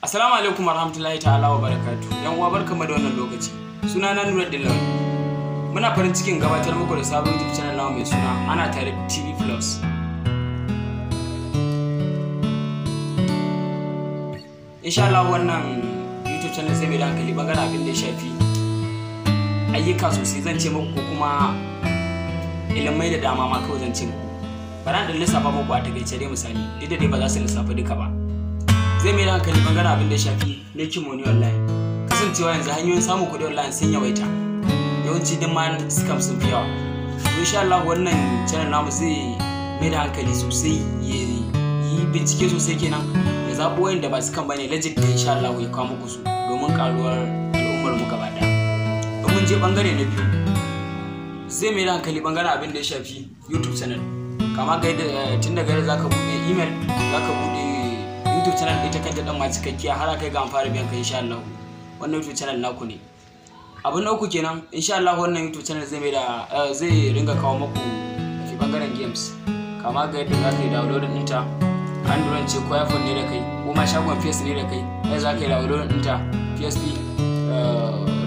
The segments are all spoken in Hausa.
Assalamu alaikum warahmatullahi ta'ala wa barakatuh. Yan uwa barkamu da wannan lokaci. Sunana Nuruddin Lawan. Muna farin cikin gabatar muku da sabon YouTube channel nawa mai suna Ana Tare TV Plus. Insha Allah wannan YouTube channel zai mai da hankali bangaren abin da ya shafi ayyuka sosai zan ce muku, ko kuma ilimai da dama ma kawai zan ce muku. Bara da lissafa muku a takaice dai misali, duk da dai ba za su lissafa duka ba. Zai mai da hankali bangaren abin da ya shafi making money online. Kasancewa yanzu hanyoyin samun kuɗi online sun yawaita, yawanci duk ma scam sun fi yawa. Insha Allah wannan channel namu zai mai da hankali sosai, ya yi bincike sosai kenan, ya zaɓo wayanda ba scam bane legit da insha Allah ya kawo muku su domin karuwar al'ummar mu gaba ɗaya. Don mun je bangare na biyu, zai mai da hankali bangaren abin da ya shafi YouTube channel. Kama ga yadda tun daga yadda zaka buɗe email, zaka buɗe YouTube channel ita kanta dan ma cikakkiya har kai ga an fara biyan ka insha Allah. Wannan YouTube channel naku ne. Abu na uku kenan, insha Allah wannan YouTube channel zai ringa kawo muku fi bangaren games. Kama ga yadda zaka yi download ɗinta, Android ce ko iPhone ne da kai, ko ma shagon PS ne da kai, sai zaka yi download ɗinta, PSP,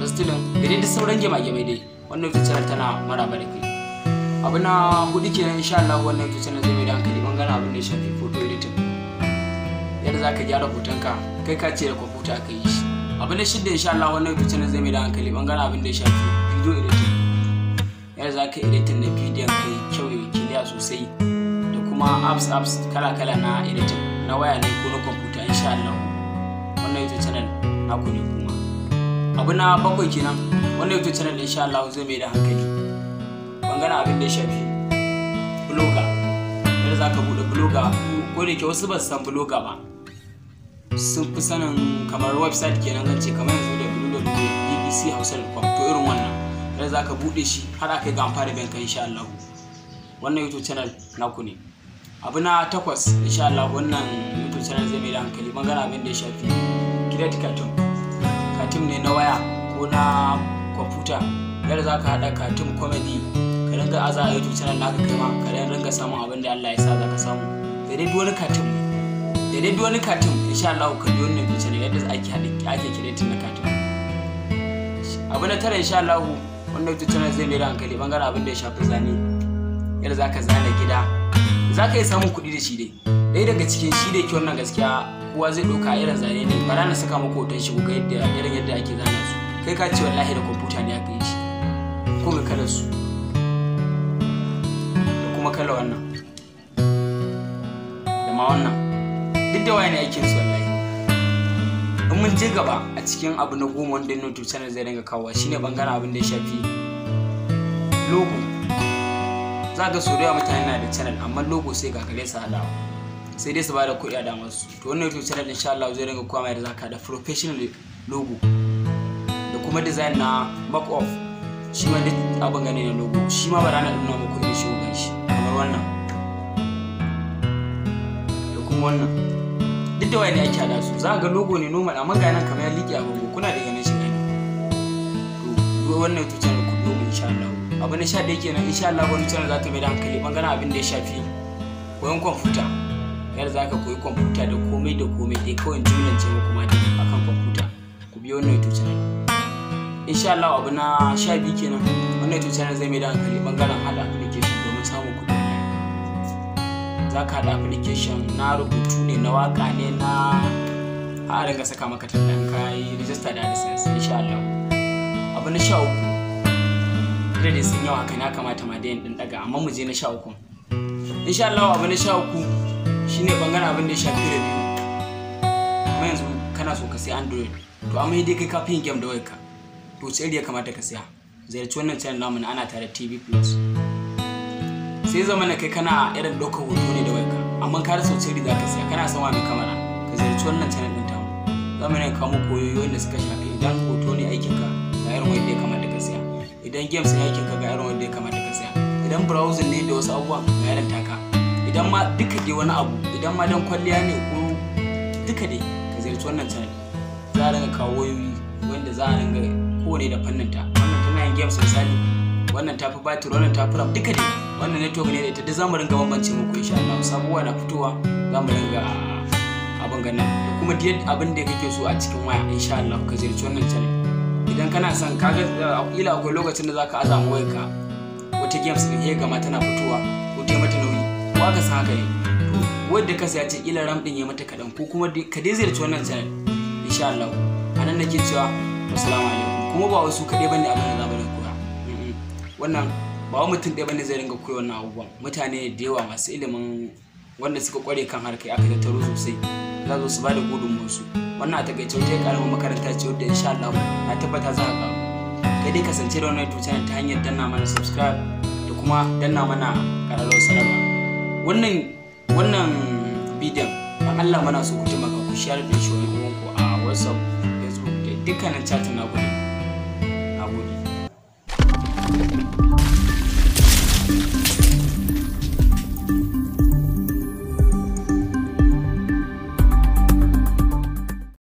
Wrestling, da dai sauran game-game dai. Wannan YouTube channel tana maraba da kai. Abu na hudu kenan, insha Allah wannan YouTube channel zai mai da hankali bangaren abin da ya shafi photo editing. Yadda za ka gyara hotonka kai ka ce da kwamfuta aka yi shi. Abu na shidda insha Allah wannan YouTube channel zai mai da hankali bangaren abin da ya shafi video editing. Yadda za ka editing na bidiyon kai kyau ya kiliya sosai, da kuma apps kala-kala na editing na waya ne ko na kwamfuta insha Allah. Wannan YouTube channel naku ne kuma. Abu na bakwai kenan, wannan YouTube channel insha Allah zai mai da hankali bangaren abin da ya shafi blogger. Yadda za ka buɗe blogger, ko da ke wasu ba su san blogger ba, sun fi sanin kamar website kenan zan ce, kamar yanzu da www.bbchausa.com, to irin wannan yadda za ka buɗe shi har aka yi ga amfani da ka insha Allah. Wannan YouTube channel naku ne. Abu na takwas insha Allah wannan YouTube channel zai mai da hankali bangaren abin da ya shafi create cartoon ne na waya ko na kwamfuta. Yadda za ka haɗa cartoon comedy ka ringa aza a YouTube channel naka kai ma ka ringa samun abin da Allah ya sa za ka samu. Da dai duk wani cartoon insha Allah ka biyo wannan YouTube channel yadda ake creating na cartoon. Abu na tara insha Allah wannan YouTube channel zai mai da hankali bangaren abin da ya shafi zane. Yadda za ka zana gida, za ka yi samun kuɗi da shi dai. Ɗaya daga cikin shi da ke wannan gaskiya kowa zai ɗauka irin zane ne, bara na saka muku hoton shi ga irin yadda ake zana su. Kai ka ce wallahi da kwamfuta ne aka yi shi, ko mai kalar su da kuma kala wannan da ma wannan duk da waya ne aikin su wallahi. In mun je gaba a cikin abu na goma wanda YouTube channel zai dinga kawo shine bangaren abin da ya shafi logo. Za ga so da mutane na da channel amma logo sai ga gare su halawa, sai dai su bada kuɗi a damar su. To wannan YouTube channel insha Allah zai dinga kowa mai da zaka da professional logo da kuma design na back off. Shi ma duk abin gane na logo, shi ma ba ranar nuna muku ne shi ga shi kamar wannan da kuma wannan, duk da wani ake hada su. Za ga logo ne normal amma ga nan kamar ya liƙe a bango, kuna da ganin shi ne. To wannan YouTube channel ku biyo mu insha Allah. Abu na 11 kenan, insha Allah wannan channel za ta mai da hankali bangaren abin da ya shafi koyon kwamfuta. Yadda za ka koyi kwamfuta da komai dai kawai jumlance muku ma dai akan kwamfuta. Ku biyo wannan YouTube channel. Insha Allah abu na 12 kenan, wannan YouTube channel zai mai da hankali bangaren hada application domin samun kuɗi online. Za ka hada application na rubutu ne, na waka ne, na a ringa saka maka tallan kayi register da AdSense insha Allah. Abu na 13, da dai sun yawa kai na kamata ma da yin din daga, amma mu je na 13. Insha Allah abu na 13 shine bangaren abin da ya shafi review. Kuma yanzu kana so ka sai Android, to amma dai kai ka fi yin game da wayarka, to sai ya kamata ka siya. Ziyarci wannan channel namu na Ana Tare TV Plus. Sai zamana kai kana irin ɗaukar hoto ne da wayarka, amma ka rasa wacce za ka siya, kana son wani kamera, ka ziyarci wannan channel ɗin tamu. Zamana ka mu koyoyi da suka shafi idan hoto ne aikinka ga irin wanda ya kamata ka siya, idan games ne aikinka ga irin wanda ya kamata ka siya, idan browsing ne da wasu abubuwan ga irin taka, idan ma duka dai wani abu, idan ma dan kwalliya ne ko duka dai ka ziyarci wannan channel. Za a ringa kawo wayoyi wanda za a ringa kowane da fannin ta. Wannan tana yin games misali, wannan tafi battery, wannan tafi RAM, duka dai wannan network ne da ita duk zamu ringa bambance muku insha Allah. Sabuwa na fitowa zamu ringa abin ganin da kuma duk abin da kake so a cikin waya insha Allah ka ziyarci wannan channel. Idan kana son kaga kila akwai lokacin da zaka azama wayarka wata games din he gama tana fitowa ko ta mata nauyi ko aka san haka ne wanda ka sai ce kila RAM din ya mata kadan ko kuma ka dai ziyarci wannan channel insha Allah. Anan nake cewa assalamu alaikum. Kuma ba wasu kadai bane abin da za mu koya. Wannan ba wa mutum ɗaya bane zai ringa koyo wannan abubuwan. Mutane da yawa masu ilimin wanda suka kware kan harkai aka tattaro sosai za su ba da gudunmuwarsu. Wannan a takaice wata karamin makaranta ce wadda insha Allah na tabbata za ka karu. Kai dai kasance da wannan YouTube channel ta hanyar danna mana subscribe da kuma danna mana ƙararrawar sanarwa. Wannan bidiyon dan Allah mana so ku taimaka ku share din shi wani ku a WhatsApp, Facebook da dukkanin chat na gode.